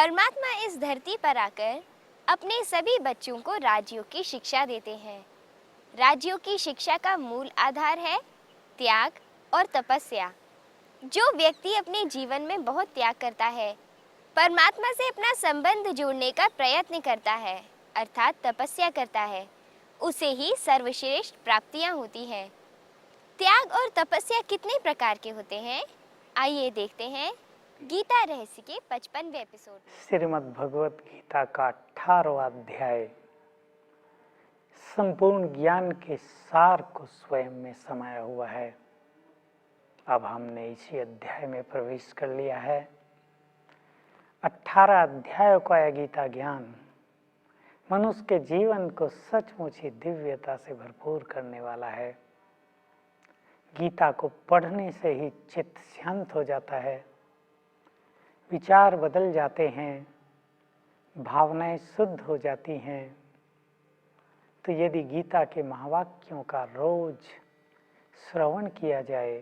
परमात्मा इस धरती पर आकर अपने सभी बच्चों को राजयोग की शिक्षा देते हैं। राजयोग की शिक्षा का मूल आधार है त्याग और तपस्या। जो व्यक्ति अपने जीवन में बहुत त्याग करता है, परमात्मा से अपना संबंध जोड़ने का प्रयत्न करता है, अर्थात तपस्या करता है, उसे ही सर्वश्रेष्ठ प्राप्तियां होती हैं। त्याग और तपस्या कितने प्रकार के होते हैं, आइए देखते हैं गीता रहस्य के 55वें एपिसोड में। श्रीमद् भगवत गीता का 18वां अध्याय संपूर्ण ज्ञान के सार को स्वयं में समाया हुआ है। अब हमने इसी अध्याय में प्रवेश कर लिया है। 18 अध्यायों का यह गीता ज्ञान मनुष्य के जीवन को सचमुच ही दिव्यता से भरपूर करने वाला है। गीता को पढ़ने से ही चित्त शांत हो जाता है, विचार बदल जाते हैं, भावनाएं शुद्ध हो जाती हैं। तो यदि गीता के महावाक्यों का रोज श्रवण किया जाए,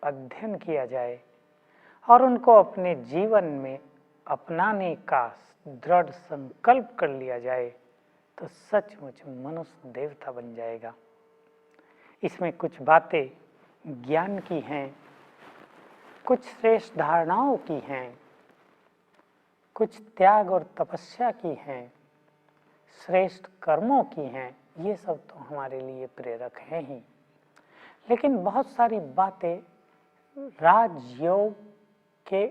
अध्ययन किया जाए और उनको अपने जीवन में अपनाने का दृढ़ संकल्प कर लिया जाए, तो सचमुच मनुष्य देवता बन जाएगा। इसमें कुछ बातें ज्ञान की हैं, कुछ श्रेष्ठ धारणाओं की हैं, कुछ त्याग और तपस्या की हैं, श्रेष्ठ कर्मों की हैं। ये सब तो हमारे लिए प्रेरक हैं ही, लेकिन बहुत सारी बातें राजयोग के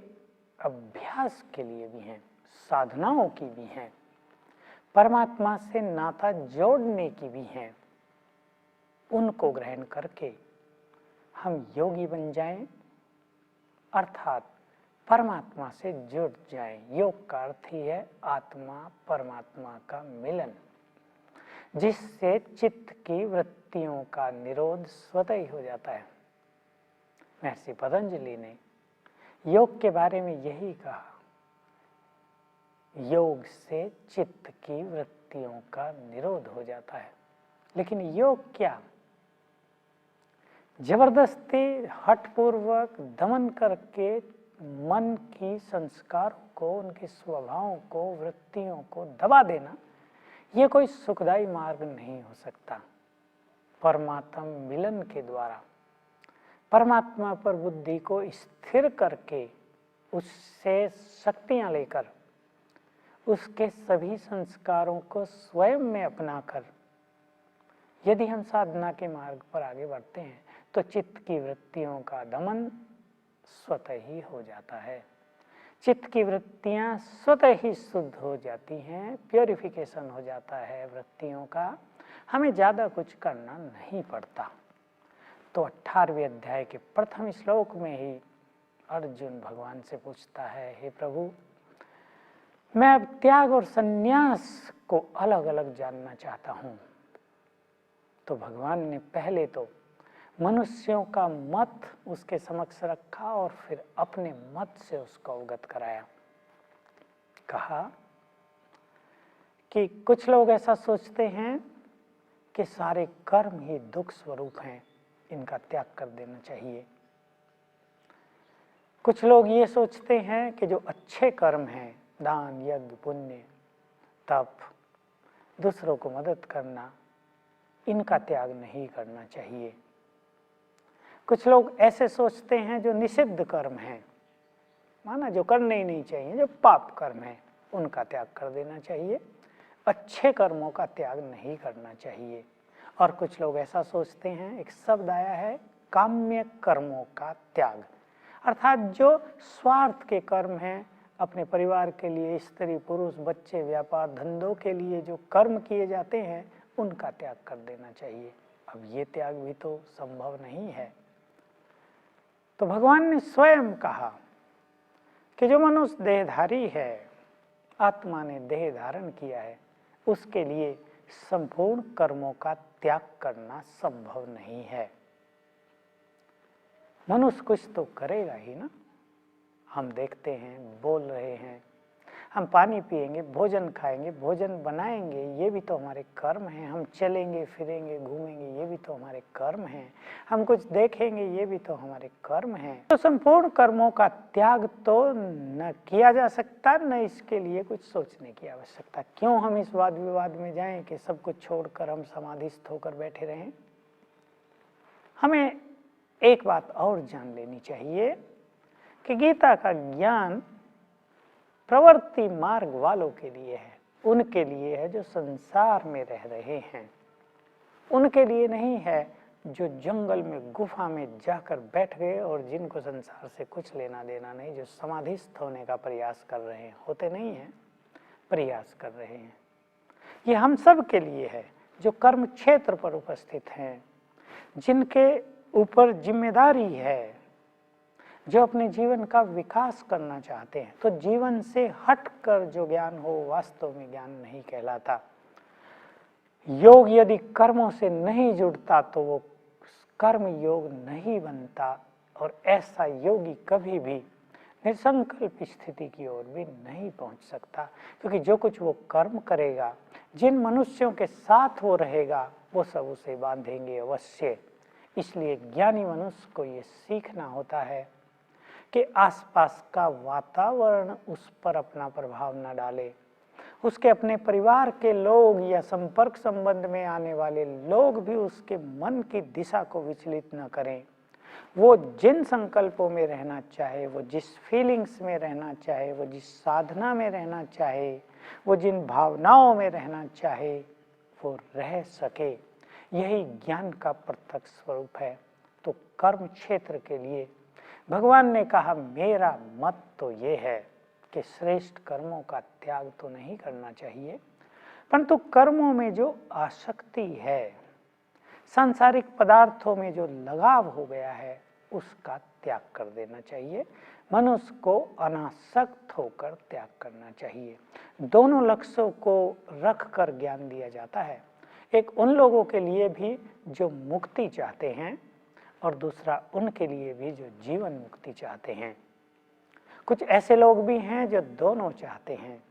अभ्यास के लिए भी हैं, साधनाओं की भी हैं, परमात्मा से नाता जोड़ने की भी हैं। उनको ग्रहण करके हम योगी बन जाएं, अर्थात परमात्मा से जुड़ जाएं। योग का अर्थ ही है आत्मा परमात्मा का मिलन, जिससे चित्त की वृत्तियों का निरोध स्वतः ही हो जाता है। महर्षि पतंजलि ने योग के बारे में यही कहा, योग से चित्त की वृत्तियों का निरोध हो जाता है। लेकिन योग क्या? जबरदस्ती हठपूर्वक दमन करके मन की संस्कारों को, उनके स्वभावों को, वृत्तियों को दबा देना, ये कोई सुखदायी मार्ग नहीं हो सकता। परमात्मा मिलन के द्वारा परमात्मा पर बुद्धि को स्थिर करके, उससे शक्तियां लेकर, उसके सभी संस्कारों को स्वयं में अपनाकर यदि हम साधना के मार्ग पर आगे बढ़ते हैं, तो चित्त की वृत्तियों का दमन स्वतः ही हो जाता है। चित्त की वृत्तियां स्वतः ही शुद्ध हो जाती हैं, प्योरिफिकेशन हो जाता है वृत्तियों का। हमें ज़्यादा कुछ करना नहीं पड़ता। तो 18वें अध्याय के प्रथम श्लोक में ही अर्जुन भगवान से पूछता है, हे प्रभु, मैं अब त्याग और संन्यास को अलग अलग जानना चाहता हूँ। तो भगवान ने पहले तो मनुष्यों का मत उसके समक्ष रखा और फिर अपने मत से उसको अवगत कराया। कहा कि कुछ लोग ऐसा सोचते हैं कि सारे कर्म ही दुख स्वरूप हैं, इनका त्याग कर देना चाहिए। कुछ लोग ये सोचते हैं कि जो अच्छे कर्म हैं, दान, यज्ञ, पुण्य, तप, दूसरों को मदद करना, इनका त्याग नहीं करना चाहिए। कुछ लोग ऐसे सोचते हैं जो निषिद्ध कर्म हैं, माना जो करने ही नहीं चाहिए, जो पाप कर्म है, उनका त्याग कर देना चाहिए, अच्छे कर्मों का त्याग नहीं करना चाहिए। और कुछ लोग ऐसा सोचते हैं, एक शब्द आया है, काम्य कर्मों का त्याग, अर्थात जो स्वार्थ के कर्म हैं, अपने परिवार के लिए, स्त्री पुरुष बच्चे व्यापार धंधों के लिए जो कर्म किए जाते हैं, उनका त्याग कर देना चाहिए। अब ये त्याग भी तो संभव नहीं है। तो भगवान ने स्वयं कहा कि जो मनुष्य देहधारी है, आत्मा ने देह धारण किया है, उसके लिए संपूर्ण कर्मों का त्याग करना संभव नहीं है। मनुष्य कुछ तो करेगा ही ना। हम देखते हैं, बोल रहे हैं, हम पानी पिएंगे, भोजन खाएंगे, भोजन बनाएंगे, ये भी तो हमारे कर्म हैं। हम चलेंगे फिरेंगे घूमेंगे, ये भी तो हमारे कर्म हैं। हम कुछ देखेंगे, ये भी तो हमारे कर्म हैं। तो संपूर्ण कर्मों का त्याग तो न किया जा सकता, न इसके लिए कुछ सोचने की आवश्यकता। क्यों हम इस वाद विवाद में जाएं कि सब कुछ छोड़कर हम समाधिस्थ होकर बैठे रहें। हमें एक बात और जान लेनी चाहिए कि गीता का ज्ञान प्रवृत्ति मार्ग वालों के लिए है, उनके लिए है जो संसार में रह रहे हैं, उनके लिए नहीं है जो जंगल में गुफा में जाकर बैठ गए और जिनको संसार से कुछ लेना देना नहीं, जो समाधिस्थ होने का प्रयास कर रहे हैं, होते नहीं हैं, प्रयास कर रहे हैं। ये हम सब के लिए है जो कर्म क्षेत्र पर उपस्थित हैं, जिनके ऊपर जिम्मेदारी है, जो अपने जीवन का विकास करना चाहते हैं। तो जीवन से हटकर जो ज्ञान हो वास्तव में ज्ञान नहीं कहलाता। योग यदि कर्मों से नहीं जुड़ता तो वो कर्म योग नहीं बनता, और ऐसा योगी कभी भी निसंकल्प स्थिति की ओर भी नहीं पहुंच सकता, क्योंकि जो कुछ वो कर्म करेगा, जिन मनुष्यों के साथ वो रहेगा, वो सब उसे बांधेंगे अवश्य। इसलिए ज्ञानी मनुष्य को ये सीखना होता है कि आसपास का वातावरण उस पर अपना प्रभाव न डाले, उसके अपने परिवार के लोग या संपर्क संबंध में आने वाले लोग भी उसके मन की दिशा को विचलित न करें। वो जिन संकल्पों में रहना चाहे, वो जिस फीलिंग्स में रहना चाहे, वो जिस साधना में रहना चाहे, वो जिन भावनाओं में रहना चाहे, वो रह सके। यही ज्ञान का प्रत्यक्ष स्वरूप है। तो कर्म क्षेत्र के लिए भगवान ने कहा, मेरा मत तो ये है कि श्रेष्ठ कर्मों का त्याग तो नहीं करना चाहिए, परंतु कर्मों में जो आसक्ति है, सांसारिक पदार्थों में जो लगाव हो गया है, उसका त्याग कर देना चाहिए। मनुष्य को अनासक्त होकर त्याग करना चाहिए। दोनों लक्ष्यों को रख कर ज्ञान दिया जाता है। एक उन लोगों के लिए भी जो मुक्ति चाहते हैं, और दूसरा उनके लिए भी जो जीवन मुक्ति चाहते हैं। कुछ ऐसे लोग भी हैं जो दोनों चाहते हैं।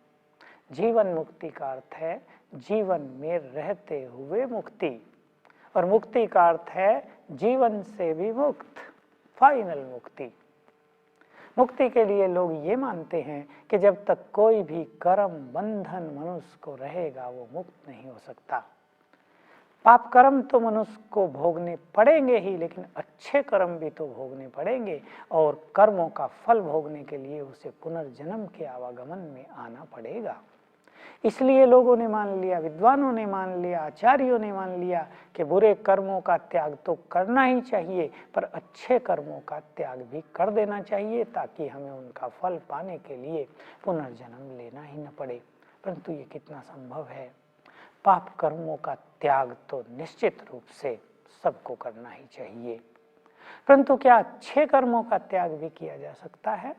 जीवन मुक्ति का अर्थ है जीवन में रहते हुए मुक्ति, और मुक्ति का अर्थ है जीवन से भी मुक्त, फाइनल मुक्ति। मुक्ति के लिए लोग ये मानते हैं कि जब तक कोई भी कर्म बंधन मनुष्य को रहेगा, वो मुक्त नहीं हो सकता। पाप कर्म तो मनुष्य को भोगने पड़ेंगे ही, लेकिन अच्छे कर्म भी तो भोगने पड़ेंगे, और कर्मों का फल भोगने के लिए उसे पुनर्जन्म के आवागमन में आना पड़ेगा। इसलिए लोगों ने मान लिया, विद्वानों ने मान लिया, आचार्यों ने मान लिया कि बुरे कर्मों का त्याग तो करना ही चाहिए, पर अच्छे कर्मों का त्याग भी कर देना चाहिए, ताकि हमें उनका फल पाने के लिए पुनर्जन्म लेना ही न पड़े। परंतु ये कितना संभव है? पाप कर्मों का त्याग तो निश्चित रूप से सबको करना ही चाहिए, परंतु क्या अच्छे कर्मों का त्याग भी किया जा सकता है?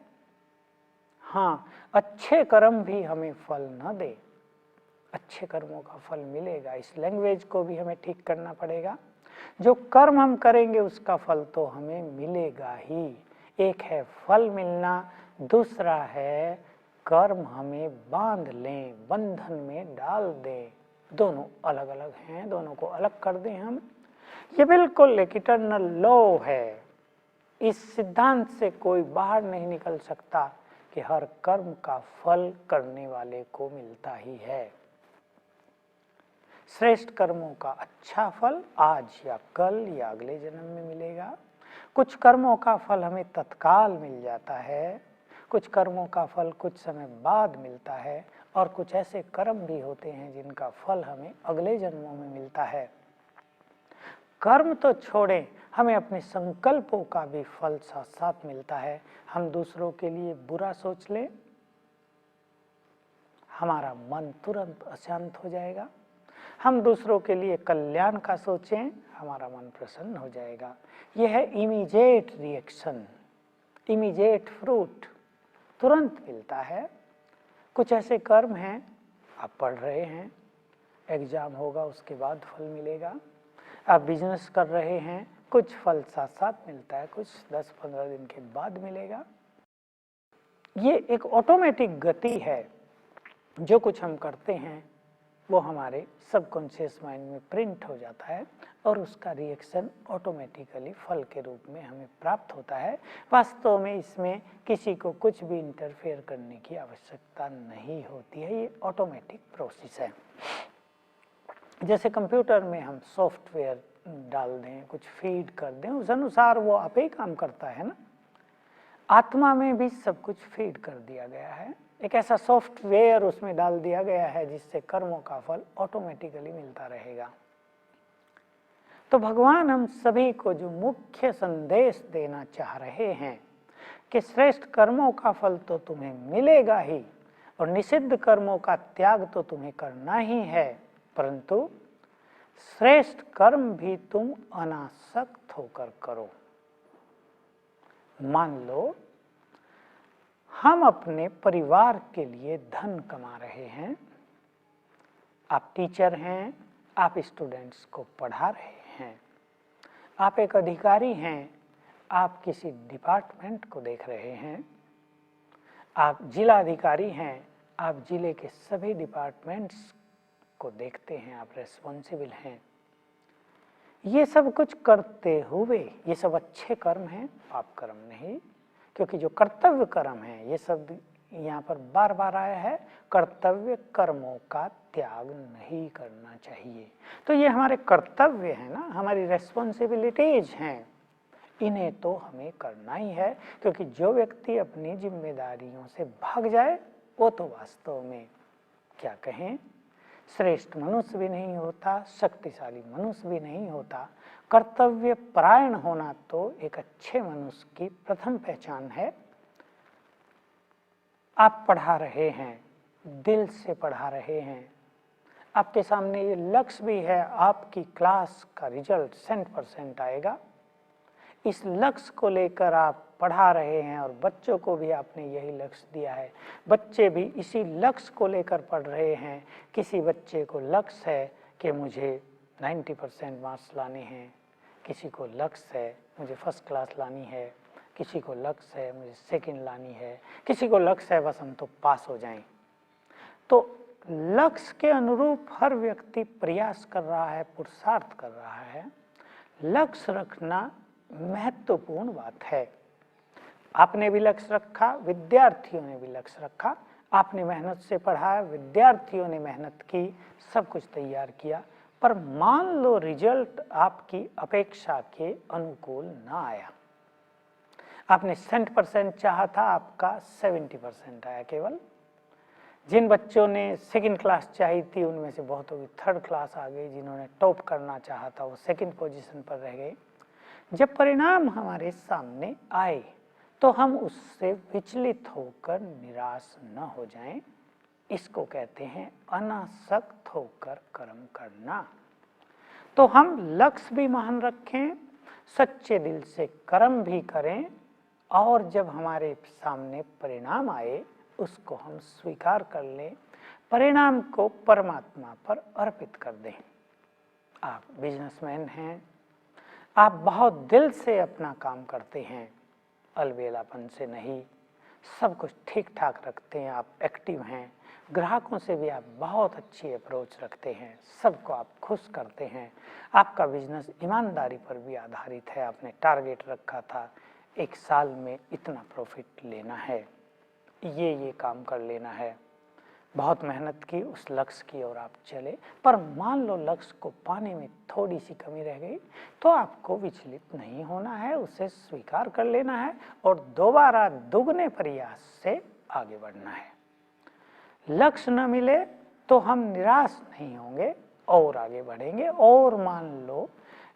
हाँ, अच्छे कर्म भी हमें फल न दे, अच्छे कर्मों का फल मिलेगा। इस लैंग्वेज को भी हमें ठीक करना पड़ेगा। जो कर्म हम करेंगे उसका फल तो हमें मिलेगा ही। एक है फल मिलना, दूसरा है कर्म हमें बांध लें, बंधन में डाल दें। दोनों अलग अलग हैं, दोनों को अलग कर दें हम। ये बिल्कुल एक इटर्नल लॉ है। इस सिद्धांत से कोई बाहर नहीं निकल सकता कि हर कर्म का फल करने वाले को मिलता ही है। श्रेष्ठ कर्मों का अच्छा फल आज या कल या अगले जन्म में मिलेगा। कुछ कर्मों का फल हमें तत्काल मिल जाता है, कुछ कर्मों का फल कुछ समय बाद मिलता है, और कुछ ऐसे कर्म भी होते हैं जिनका फल हमें अगले जन्मों में मिलता है। कर्म तो छोड़ें, हमें अपने संकल्पों का भी फल साथ साथ मिलता है। हम दूसरों के लिए बुरा सोच लें, हमारा मन तुरंत अशांत हो जाएगा। हम दूसरों के लिए कल्याण का सोचें, हमारा मन प्रसन्न हो जाएगा। यह है इमीडिएट रिएक्शन, इमीडिएट फ्रूट, तुरंत मिलता है। कुछ ऐसे कर्म हैं, आप पढ़ रहे हैं, एग्जाम होगा उसके बाद फल मिलेगा। आप बिजनेस कर रहे हैं, कुछ फल साथ साथ मिलता है, कुछ 10-15 दिन के बाद मिलेगा। ये एक ऑटोमेटिक गति है। जो कुछ हम करते हैं वो हमारे सबकॉन्शियस माइंड में प्रिंट हो जाता है और उसका रिएक्शन ऑटोमेटिकली फल के रूप में हमें प्राप्त होता है। वास्तव में इसमें किसी को कुछ भी इंटरफेयर करने की आवश्यकता नहीं होती है, ये ऑटोमेटिक प्रोसेस है। जैसे कंप्यूटर में हम सॉफ्टवेयर डाल दें, कुछ फीड कर दें, उस अनुसार वो आप ही काम करता है ना। आत्मा में भी सब कुछ फीड कर दिया गया है, एक ऐसा सॉफ्टवेयर उसमें डाल दिया गया है जिससे कर्मों का फल ऑटोमेटिकली मिलता रहेगा। तो भगवान हम सभी को जो मुख्य संदेश देना चाह रहे हैं कि श्रेष्ठ कर्मों का फल तो तुम्हें मिलेगा ही और निषिद्ध कर्मों का त्याग तो तुम्हें करना ही है, परंतु श्रेष्ठ कर्म भी तुम अनासक्त होकर करो। मान लो हम अपने परिवार के लिए धन कमा रहे हैं, आप टीचर हैं, आप स्टूडेंट्स को पढ़ा रहे हैं, आप एक अधिकारी हैं, आप किसी डिपार्टमेंट को देख रहे हैं, आप जिला अधिकारी हैं, आप जिले के सभी डिपार्टमेंट्स को देखते हैं, आप रेस्पॉन्सिबल हैं। ये सब कुछ करते हुए ये सब अच्छे कर्म हैं, पाप कर्म नहीं, क्योंकि जो कर्तव्य कर्म है, ये सब यहाँ पर बार बार आया है, कर्तव्य कर्मों का त्याग नहीं करना चाहिए। तो ये हमारे कर्तव्य है ना, हमारी रेस्पॉन्सिबिलिटीज हैं, इन्हें तो हमें करना ही है। क्योंकि जो व्यक्ति अपनी जिम्मेदारियों से भाग जाए वो तो वास्तव में क्या कहें, श्रेष्ठ मनुष्य भी नहीं होता, शक्तिशाली मनुष्य भी नहीं होता। कर्तव्य परायण होना तो एक अच्छे मनुष्य की प्रथम पहचान है। आप पढ़ा रहे हैं, दिल से पढ़ा रहे हैं, आपके सामने ये लक्ष्य भी है, आपकी क्लास का रिजल्ट 100% आएगा, इस लक्ष्य को लेकर आप पढ़ा रहे हैं और बच्चों को भी आपने यही लक्ष्य दिया है, बच्चे भी इसी लक्ष्य को लेकर पढ़ रहे हैं। किसी बच्चे को लक्ष्य है कि मुझे 90% मार्क्स लाने हैं, किसी को लक्ष्य है मुझे फर्स्ट क्लास लानी है, किसी को लक्ष्य है मुझे सेकंड लानी है, किसी को लक्ष्य है बस हम तो पास हो जाएं। तो लक्ष्य के अनुरूप हर व्यक्ति प्रयास कर रहा है, पुरुषार्थ कर रहा है। लक्ष्य रखना महत्वपूर्ण बात है। आपने भी लक्ष्य रखा, विद्यार्थियों ने भी लक्ष्य रखा, आपने मेहनत से पढ़ा, विद्यार्थियों ने मेहनत की, सब कुछ तैयार किया, पर मान लो रिजल्ट आपकी अपेक्षा के अनुकूल ना आया, आपने 100% चाहा था, आपका 70% आया केवल। जिन बच्चों ने सेकंड क्लास चाहिए थी उनमें से बहुतों की थर्ड क्लास आ गई, जिन्होंने टॉप करना चाहा था वो सेकंड पोजीशन पर रह गए। जब परिणाम हमारे सामने आए तो हम उससे विचलित होकर निराश न हो जाएं, इसको कहते हैं अनासक्त होकर कर्म करना। तो हम लक्ष्य भी महान रखें, सच्चे दिल से कर्म भी करें, और जब हमारे सामने परिणाम आए उसको हम स्वीकार कर लें, परिणाम को परमात्मा पर अर्पित कर दें। आप बिजनेसमैन हैं, आप बहुत दिल से अपना काम करते हैं, अलबेलापन से नहीं, सब कुछ ठीक ठाक रखते हैं, आप एक्टिव हैं, ग्राहकों से भी आप बहुत अच्छी अप्रोच रखते हैं, सबको आप खुश करते हैं, आपका बिजनेस ईमानदारी पर भी आधारित है। आपने टारगेट रखा था 1 साल में इतना प्रॉफिट लेना है, ये काम कर लेना है, बहुत मेहनत की, उस लक्ष्य की ओर आप चले, पर मान लो लक्ष्य को पाने में थोड़ी सी कमी रह गई तो आपको विचलित नहीं होना है, उसे स्वीकार कर लेना है और दोबारा दुगने प्रयास से आगे बढ़ना है। लक्ष्य न मिले तो हम निराश नहीं होंगे और आगे बढ़ेंगे, और मान लो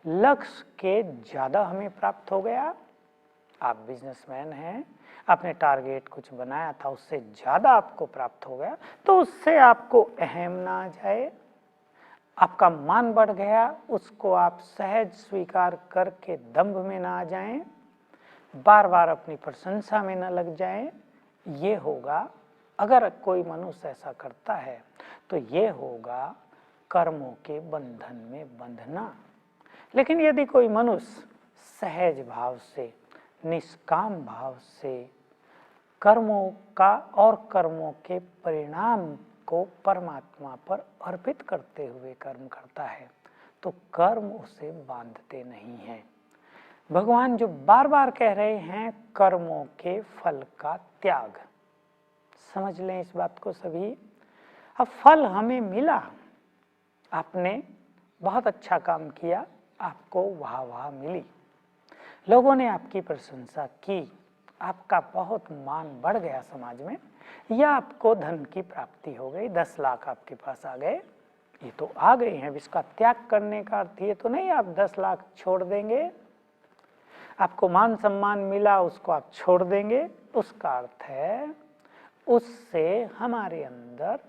लक्ष्य के ज़्यादा हमें प्राप्त हो गया, आप बिजनेसमैन हैं, आपने टारगेट कुछ बनाया था, उससे ज़्यादा आपको प्राप्त हो गया, तो उससे आपको अहम ना आ जाए, आपका मान बढ़ गया, उसको आप सहज स्वीकार करके दंभ में ना आ जाएं, बार बार अपनी प्रशंसा में न लग जाएं। ये होगा, अगर कोई मनुष्य ऐसा करता है तो ये होगा कर्मों के बंधन में बंधना। लेकिन यदि कोई मनुष्य सहज भाव से, निष्काम भाव से कर्मों का और कर्मों के परिणाम को परमात्मा पर अर्पित करते हुए कर्म करता है तो कर्म उसे बांधते नहीं हैं। भगवान जो बार बार कह रहे हैं कर्मों के फल का त्याग, समझ लें इस बात को सभी। अब फल हमें मिला, आपने बहुत अच्छा काम किया, आपको वाह वाह मिली, लोगों ने आपकी प्रशंसा की, आपका बहुत मान बढ़ गया समाज में, या आपको धन की प्राप्ति हो गई, 10 लाख आपके पास आ गए, ये तो आ गए हैं। इसका त्याग करने का अर्थ ये तो नहीं आप 10 लाख छोड़ देंगे, आपको मान सम्मान मिला उसको आप छोड़ देंगे। उसका अर्थ है उससे हमारे अंदर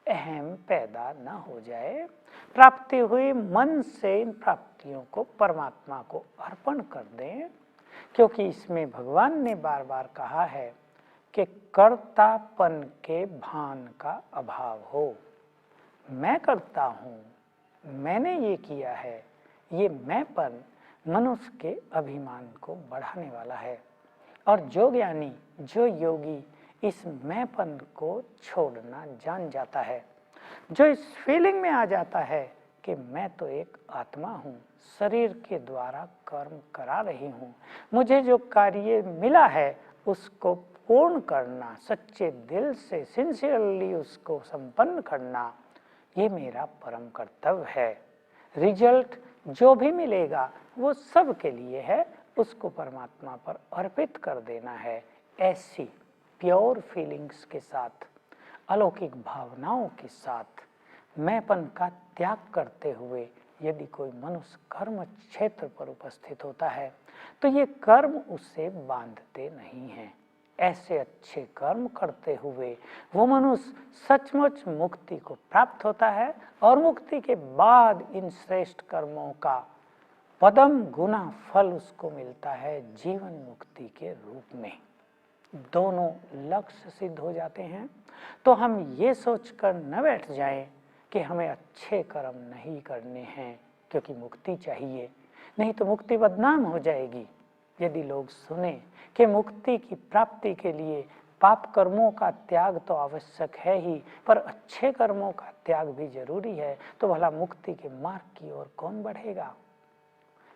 अहम पैदा न हो जाए, प्राप्ति हुई मन से इन प्राप्तियों को परमात्मा को अर्पण कर दें, क्योंकि इसमें भगवान ने बार बार कहा है कि कर्तापन के भान का अभाव हो। मैं करता हूँ, मैंने ये किया है, ये मैंपन मनुष्य के अभिमान को बढ़ाने वाला है। और जो ज्ञानी, जो योगी इस मैंपन को छोड़ना जान जाता है, जो इस फीलिंग में आ जाता है कि मैं तो एक आत्मा हूँ, शरीर के द्वारा कर्म करा रही हूँ, मुझे जो कार्य मिला है उसको पूर्ण करना, सच्चे दिल से सिंसियरली उसको संपन्न करना, ये मेरा परम कर्तव्य है। रिजल्ट जो भी मिलेगा वो सब के लिए है, उसको परमात्मा पर अर्पित कर देना है। ऐसी प्योर फीलिंग्स के साथ, अलौकिक भावनाओं के साथ, मैंपन का त्याग करते हुए यदि कोई मनुष्य कर्म क्षेत्र पर उपस्थित होता है तो ये कर्म उसे बांधते नहीं हैं। ऐसे अच्छे कर्म करते हुए वो मनुष्य सचमुच मुक्ति को प्राप्त होता है, और मुक्ति के बाद इन श्रेष्ठ कर्मों का पदम गुना फल उसको मिलता है जीवन मुक्ति के रूप में। दोनों लक्ष्य सिद्ध हो जाते हैं। तो हम ये सोचकर न बैठ जाएं कि हमें अच्छे कर्म नहीं करने हैं क्योंकि मुक्ति चाहिए, नहीं तो मुक्ति बदनाम हो जाएगी। यदि लोग सुने कि मुक्ति की प्राप्ति के लिए पाप कर्मों का त्याग तो आवश्यक है ही, पर अच्छे कर्मों का त्याग भी जरूरी है, तो भला मुक्ति के मार्ग की ओर कौन बढ़ेगा।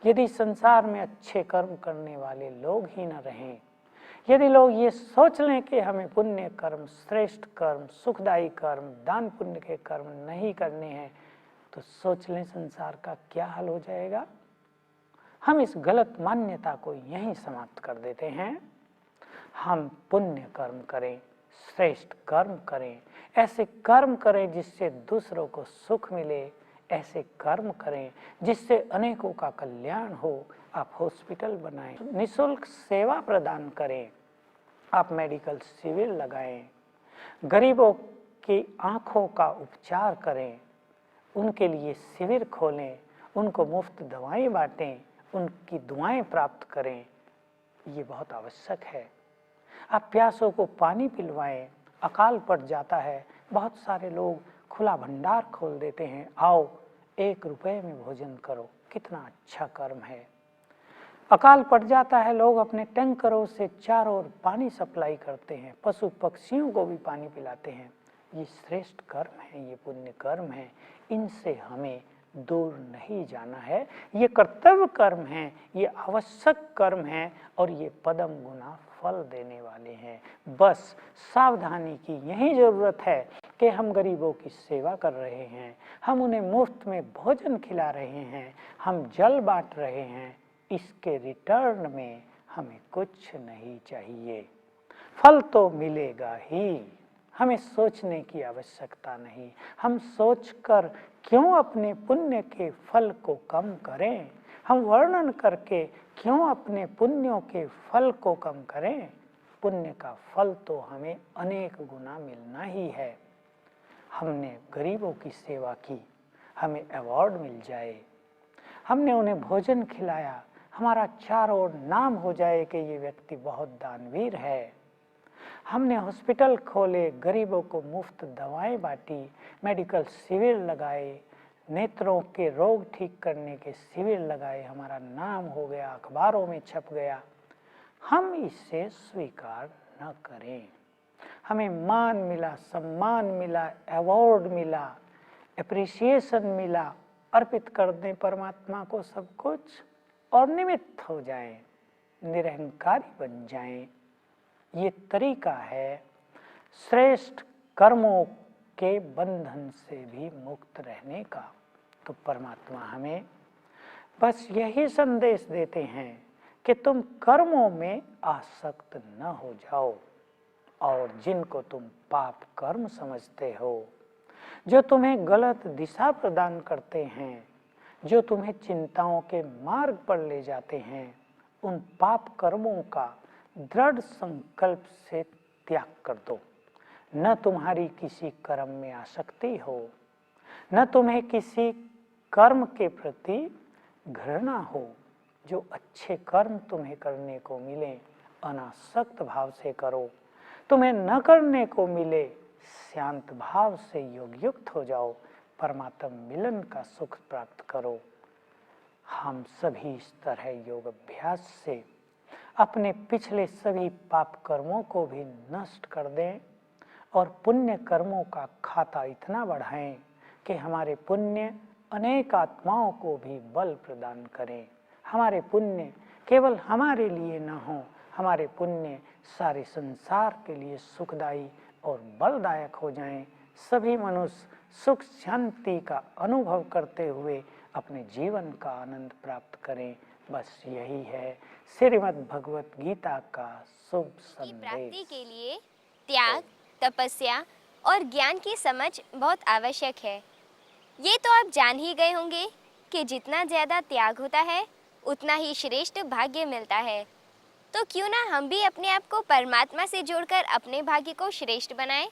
यदि संसार में अच्छे कर्म करने वाले लोग ही न रहें, यदि लोग ये सोच लें कि हमें पुण्य कर्म, श्रेष्ठ कर्म, सुखदायी कर्म, दान पुण्य के कर्म नहीं करने हैं, तो सोच लें संसार का क्या हाल हो जाएगा। हम इस गलत मान्यता को यहीं समाप्त कर देते हैं। हम पुण्य कर्म करें, श्रेष्ठ कर्म करें, ऐसे कर्म करें जिससे दूसरों को सुख मिले, ऐसे कर्म करें जिससे अनेकों का कल्याण हो। आप हॉस्पिटल बनाएं, निःशुल्क सेवा प्रदान करें, आप मेडिकल शिविर लगाएं, गरीबों की आंखों का उपचार करें, उनके लिए शिविर खोलें, उनको मुफ्त दवाएं बांटें, उनकी दुआएं प्राप्त करें, ये बहुत आवश्यक है। आप प्यासों को पानी पिलवाएं, अकाल पड़ जाता है, बहुत सारे लोग खुला भंडार खोल देते हैं, आओ 1 रुपए में भोजन करो, कितना अच्छा कर्म है। अकाल पड़ जाता है, लोग अपने टैंकरों से चारों ओर पानी सप्लाई करते हैं, पशु पक्षियों को भी पानी पिलाते हैं। ये श्रेष्ठ कर्म है, ये पुण्य कर्म है, इनसे हमें दूर नहीं जाना है। ये कर्तव्य कर्म है, ये आवश्यक कर्म है, और ये पदम गुना फल देने वाले हैं। बस सावधानी की यही जरूरत है कि हम गरीबों की सेवा कर रहे हैं, हम उन्हें मुफ्त में भोजन खिला रहे हैं, हम जल बांट रहे हैं, इसके रिटर्न में हमें कुछ नहीं चाहिए। फल तो मिलेगा ही, हमें सोचने की आवश्यकता नहीं। हम सोचकर क्यों अपने पुण्य के फल को कम करें, हम वर्णन करके क्यों अपने पुण्यों के फल को कम करें। पुण्य का फल तो हमें अनेक गुना मिलना ही है। हमने गरीबों की सेवा की, हमें अवार्ड मिल जाए, हमने उन्हें भोजन खिलाया, हमारा चारों ओर नाम हो जाए कि ये व्यक्ति बहुत दानवीर है। हमने हॉस्पिटल खोले, गरीबों को मुफ्त दवाएं बांटी, मेडिकल शिविर लगाए, नेत्रों के रोग ठीक करने के शिविर लगाए, हमारा नाम हो गया, अखबारों में छप गया। हम इसे स्वीकार न करें। हमें मान मिला, सम्मान मिला, अवार्ड मिला, एप्रिसिएशन मिला, अर्पित कर दें परमात्मा को सब कुछ और निमित्त हो जाएं, निरहंकारी बन जाएं। ये तरीका है श्रेष्ठ कर्मों के बंधन से भी मुक्त रहने का। तो परमात्मा हमें बस यही संदेश देते हैं कि तुम कर्मों में आसक्त न हो जाओ, और जिनको तुम पाप कर्म समझते हो, जो तुम्हें गलत दिशा प्रदान करते हैं, जो तुम्हें चिंताओं के मार्ग पर ले जाते हैं, उन पाप कर्मों का दृढ़ संकल्प से त्याग कर दो। न तुम्हारी किसी कर्म में आसक्ति हो, न तुम्हें किसी कर्म के प्रति घृणा हो। जो अच्छे कर्म तुम्हें करने को मिले अनासक्त भाव से करो, तुम्हें न करने को मिले शांत भाव से योग युक्त हो जाओ, परमात्मा मिलन का सुख प्राप्त करो। हम सभी इस तरह योग अभ्यास से अपने पिछले सभी पाप कर्मों को भी नष्ट कर दें और पुण्य कर्मों का खाता इतना बढ़ाएं कि हमारे पुण्य अनेक आत्माओं को भी बल प्रदान करें। हमारे पुण्य केवल हमारे लिए न हो, हमारे पुण्य सारे संसार के लिए सुखदायी और बलदायक हो जाएं। सभी मनुष्य सुख शांति का अनुभव करते हुए अपने जीवन का आनंद प्राप्त करें। बस यही है श्रीमद् भगवत गीता का शुभ की संदेश। प्राप्ति के लिए त्याग, तपस्या और ज्ञान की समझ बहुत आवश्यक है। ये तो आप जान ही गए होंगे कि जितना ज़्यादा त्याग होता है उतना ही श्रेष्ठ भाग्य मिलता है। तो क्यों ना हम भी अपने आप को परमात्मा से जोड़कर अपने भाग्य को श्रेष्ठ बनाएं।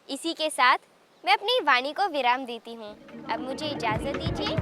इसी के साथ मैं अपनी वाणी को विराम देती हूँ। अब मुझे इजाज़त दीजिए।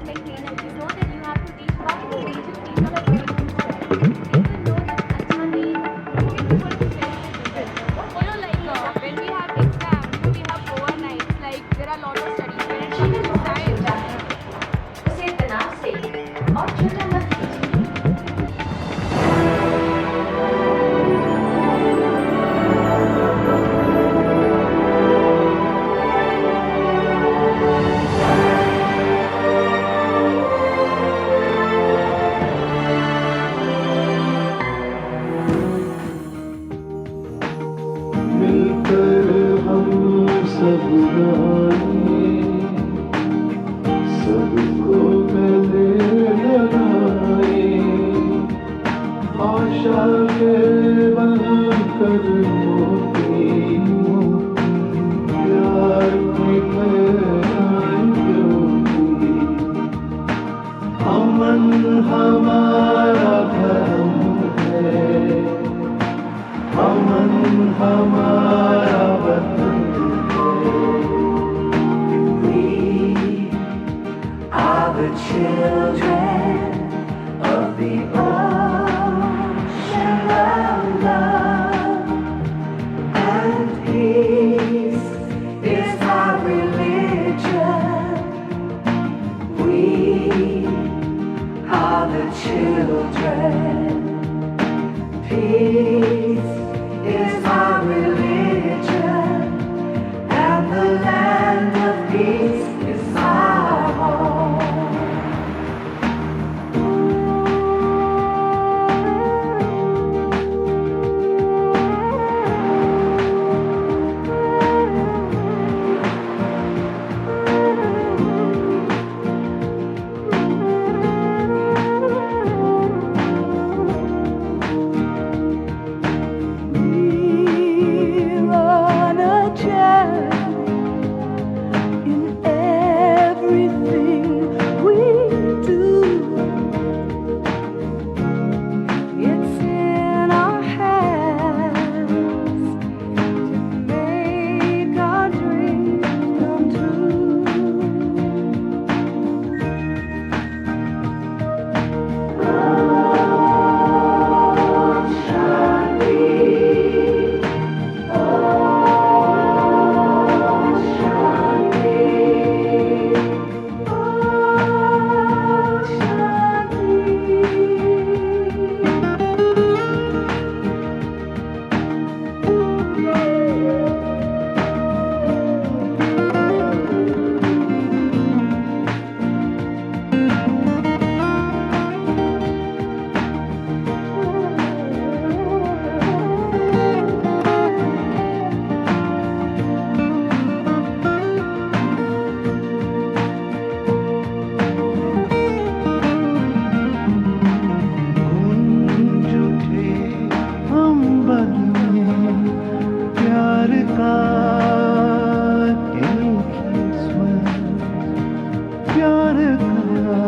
प्यार का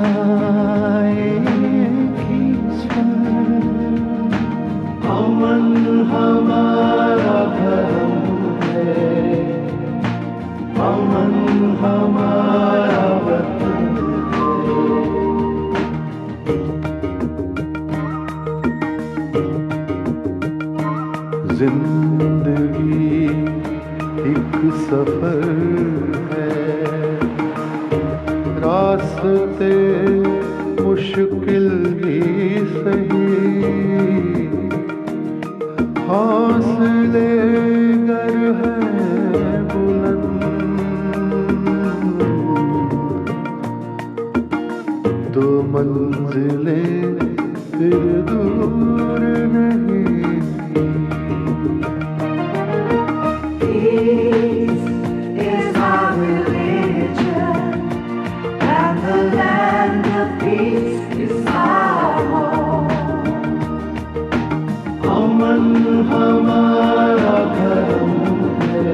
एक ही स्वर, अमन हमारा धर्म है, अमन हमारा वतन है। जिंदगी एक सफर है, रास्ते मुश्किल ही सही, हौसले गर है बुलंद तो मंजिलें फिर दूर नहीं। Peace is our religion, and the land of peace is our home. अमन हमारा धर्म है,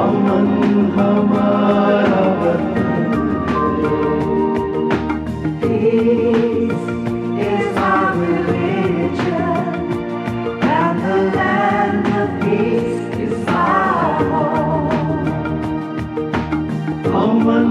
अमन हमारा वतन है। Peace is our religion, and the land of peace is our home. Aman